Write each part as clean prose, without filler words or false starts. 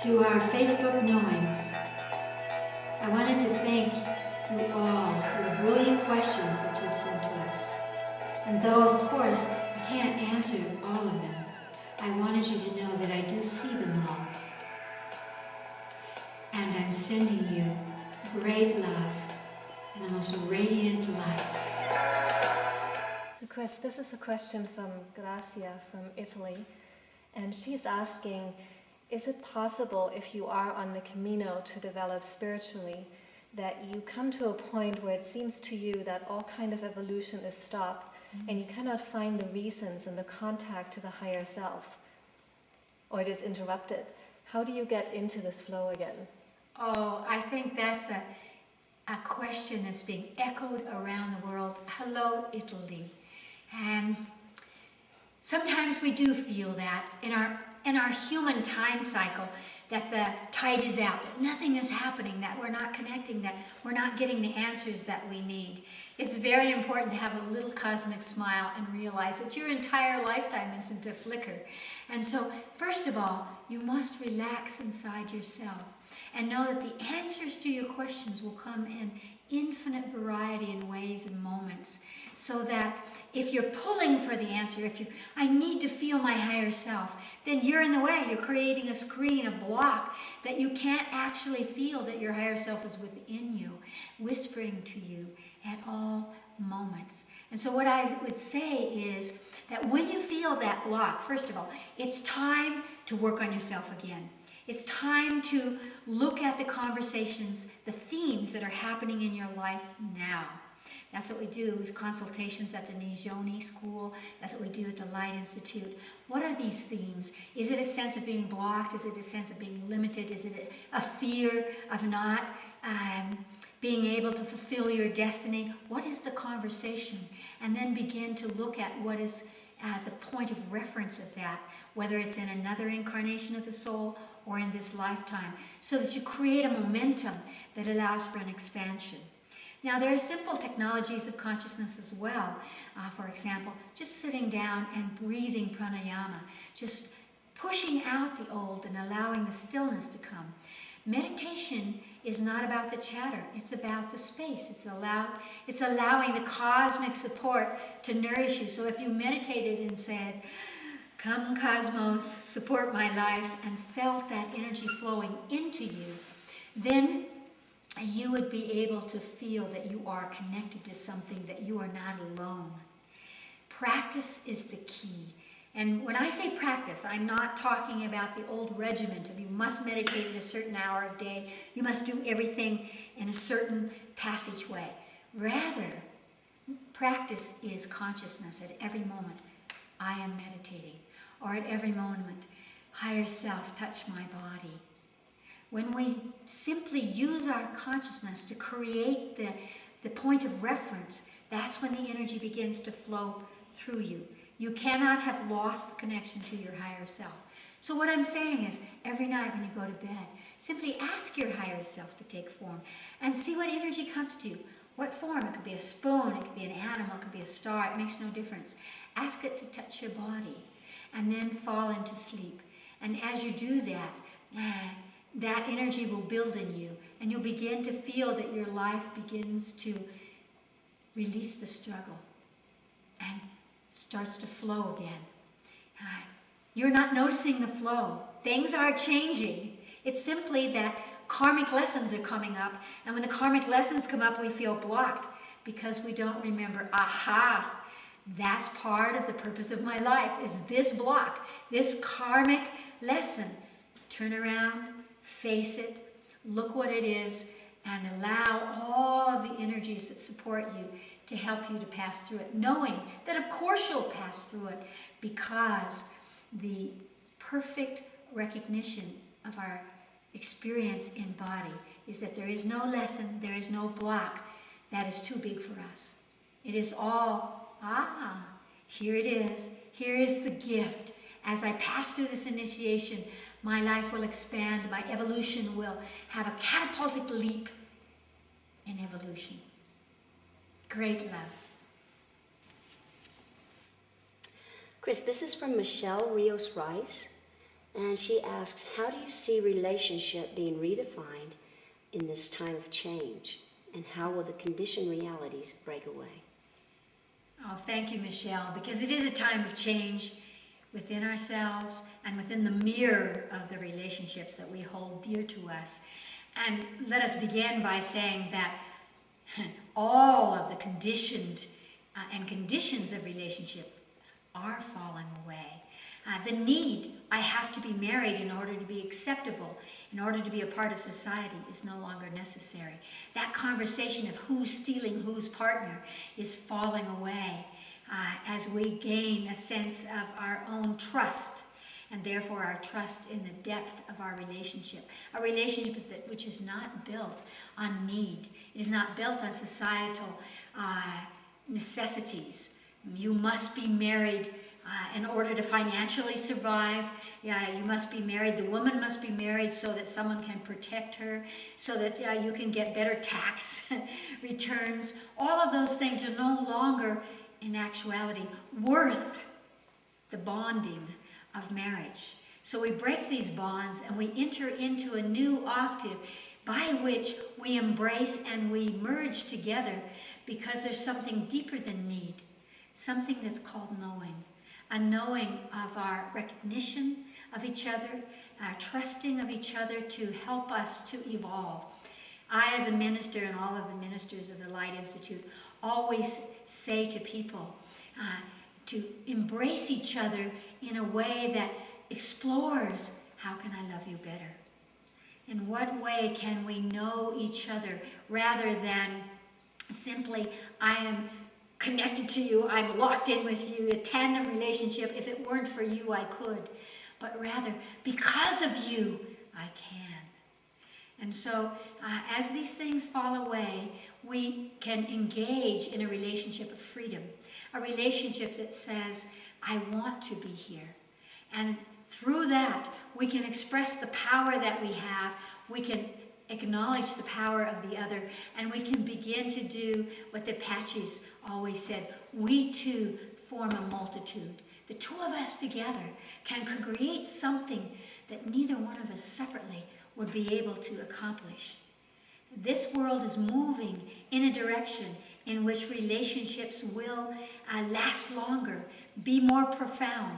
To our Facebook knowings, I wanted to thank you all for the brilliant questions that you've sent to us. And though, of course, I can't answer all of them, I wanted you to know that I do see them all. And I'm sending you great love and the most radiant light. So Chris, this is a question from Grazia from Italy, and she's asking, is it possible if you are on the Camino to develop spiritually that you come to a point where it seems to you that all kind of evolution is stopped and you cannot find the reasons and the contact to the higher self, or it is interrupted? How do you get into this flow again? Oh, I think that's a question that's being echoed around the world. Hello, Italy. And sometimes we do feel that in our human time cycle, that the tide is out, that nothing is happening, that we're not connecting, that we're not getting the answers that we need. It's very important to have a little cosmic smile and realize that your entire lifetime isn't a flicker. And so, first of all, you must relax inside yourself and know that the answers to your questions will come in infinite variety in ways and moments. So that if you're pulling for the answer, I need to feel my higher self, then you're in the way. You're creating a screen, a block, that you can't actually feel that your higher self is within you, whispering to you at all moments. And so what I would say is that when you feel that block, first of all, it's time to work on yourself again. It's time to look at the conversations, the themes that are happening in your life now. That's what we do with consultations at the Nijoni School. That's what we do at the Light Institute. What are these themes? Is it a sense of being blocked? Is it a sense of being limited? Is it a fear of not being able to fulfill your destiny? What is the conversation? And then begin to look at what is the point of reference of that, whether it's in another incarnation of the soul or in this lifetime, so that you create a momentum that allows for an expansion. Now, there are simple technologies of consciousness as well. For example, just sitting down and breathing pranayama, just pushing out the old and allowing the stillness to come. Meditation is not about the chatter, it's about the space. It's allowing the cosmic support to nourish you. So if you meditated and said, "Come cosmos, support my life," and felt that energy flowing into you, then you would be able to feel that you are connected to something, that you are not alone. Practice is the key. And when I say practice, I'm not talking about the old regiment of you must meditate at a certain hour of day, you must do everything in a certain passageway. Rather, practice is consciousness at every moment. I am meditating. Or at every moment, higher self, touch my body. When we simply use our consciousness to create the point of reference, that's when the energy begins to flow through you. You cannot have lost the connection to your higher self. So what I'm saying is, every night when you go to bed, simply ask your higher self to take form and see what energy comes to you. What form? It could be a spoon, it could be an animal, it could be a star, it makes no difference. Ask it to touch your body and then fall into sleep. And as you do that, that energy will build in you, and you'll begin to feel that your life begins to release the struggle and starts to flow again. You're not noticing the flow. Things are changing. It's simply that karmic lessons are coming up, and when the karmic lessons come up, we feel blocked because we don't remember, that's part of the purpose of my life, is this block, this karmic lesson. Turn around, face it, look what it is, and allow all of the energies that support you to help you to pass through it, knowing that of course you'll pass through it, because the perfect recognition of our experience in body is that there is no lesson, there is no block that is too big for us. It is all, here it is, here is the gift. As I pass through this initiation, my life will expand, my evolution will have a catapultic leap in evolution. Great love. Chris, this is from Michelle Rios Rice. And she asks, how do you see relationship being redefined in this time of change? And how will the conditioned realities break away? Oh, thank you, Michelle, because it is a time of change within ourselves and within the mirror of the relationships that we hold dear to us. And let us begin by saying that all of the conditioned and conditions of relationships are falling away. The need, I have to be married in order to be acceptable, in order to be a part of society, is no longer necessary. That conversation of who's stealing whose partner is falling away as we gain a sense of our own trust, and therefore our trust in the depth of our relationship. A relationship which is not built on need. It is not built on societal necessities. You must be married in order to financially survive. You must be married. The woman must be married so that someone can protect her, so that you can get better tax returns. All of those things are no longer, in actuality, worth the bonding of marriage. So we break these bonds and we enter into a new octave by which we embrace and we merge together, because there's something deeper than need, something that's called knowing. A knowing of our recognition of each other, our trusting of each other to help us to evolve. I, as a minister, and all of the ministers of the Light Institute, always say to people to embrace each other in a way that explores, how can I love you better? In what way can we know each other rather than simply, I am connected to you, I'm locked in with you, a tandem relationship. If it weren't for you, I could. But rather, because of you, I can. And so, as these things fall away, we can engage in a relationship of freedom, a relationship that says, I want to be here. And through that, we can express the power that we have. We can acknowledge the power of the other, and we can begin to do what the Apaches always said, we two form a multitude. The two of us together can create something that neither one of us separately would be able to accomplish. This world is moving in a direction in which relationships will last longer, be more profound.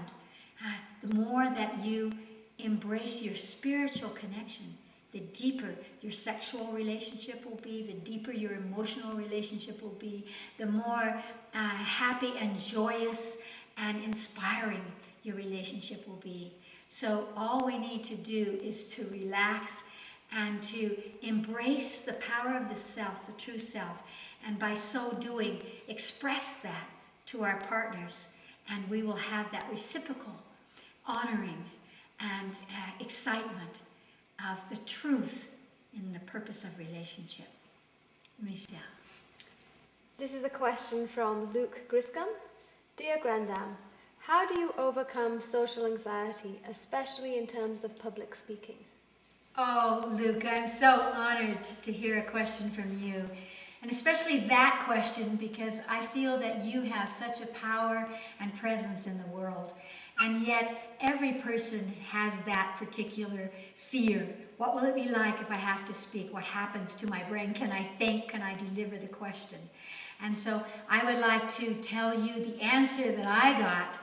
The more that you embrace your spiritual connection, the deeper your sexual relationship will be, the deeper your emotional relationship will be, the more happy and joyous and inspiring your relationship will be. So all we need to do is to relax and to embrace the power of the self, the true self, and by so doing, express that to our partners, and we will have that reciprocal honoring and excitement of the truth in the purpose of relationship. Michelle. This is a question from Luke Griscom. Dear Grandam, how do you overcome social anxiety, especially in terms of public speaking? Oh, Luke, I'm so honored to hear a question from you. And especially that question, because I feel that you have such a power and presence in the world. And yet, every person has that particular fear. What will it be like if I have to speak? What happens to my brain? Can I think? Can I deliver the question? And so I would like to tell you the answer that I got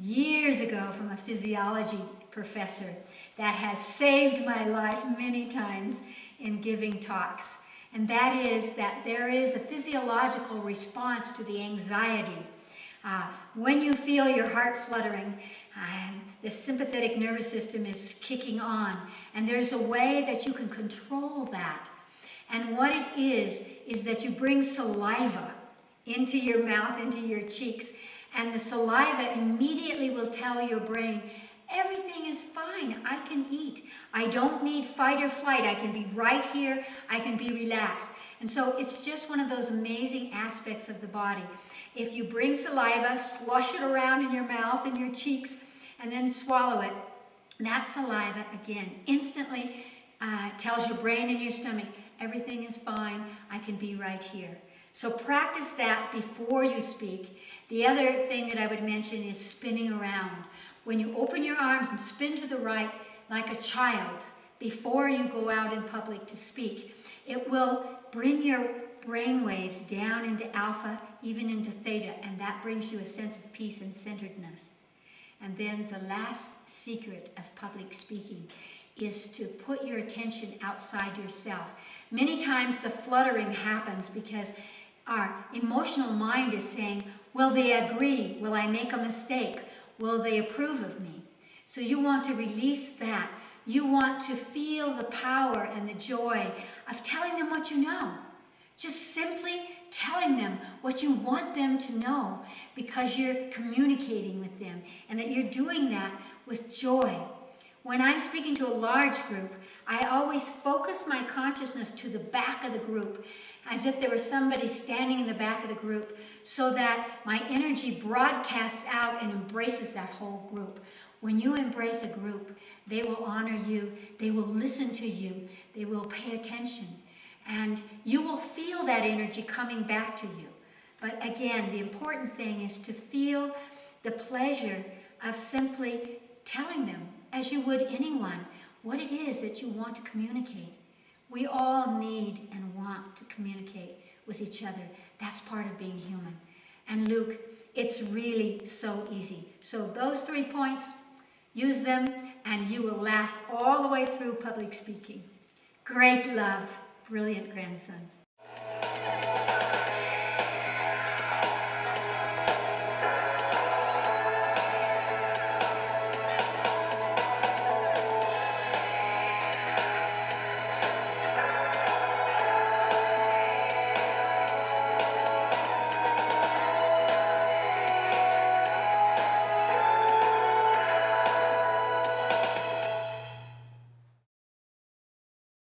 years ago from a physiology professor that has saved my life many times in giving talks. And that is that there is a physiological response to the anxiety. When you feel your heart fluttering, the sympathetic nervous system is kicking on, and there's a way that you can control that. And what it is that you bring saliva into your mouth, into your cheeks, and the saliva immediately will tell your brain, everything is fine, I can eat. I don't need fight or flight, I can be right here, I can be relaxed. And so it's just one of those amazing aspects of the body. If you bring saliva, slush it around in your mouth and your cheeks, and then swallow it, that saliva, again, instantly tells your brain and your stomach, everything is fine, I can be right here. So practice that before you speak. The other thing that I would mention is spinning around. When you open your arms and spin to the right like a child before you go out in public to speak, it will bring your brain waves down into alpha, even into theta, and that brings you a sense of peace and centeredness. And then the last secret of public speaking is to put your attention outside yourself. Many times the fluttering happens because our emotional mind is saying, will they agree? Will I make a mistake? Will they approve of me? So you want to release that. You want to feel the power and the joy of telling them what you know. Just simply telling them what you want them to know, because you're communicating with them and that you're doing that with joy. When I'm speaking to a large group, I always focus my consciousness to the back of the group, as if there was somebody standing in the back of the group, so that my energy broadcasts out and embraces that whole group. When you embrace a group, they will honor you, they will listen to you, they will pay attention, and you will feel that energy coming back to you. But again, the important thing is to feel the pleasure of simply telling them, as you would anyone, what it is that you want to communicate. We all need and want to communicate with each other. That's part of being human. And Luke, it's really so easy. So those 3 points, use them, and you will laugh all the way through public speaking. Great love, brilliant grandson.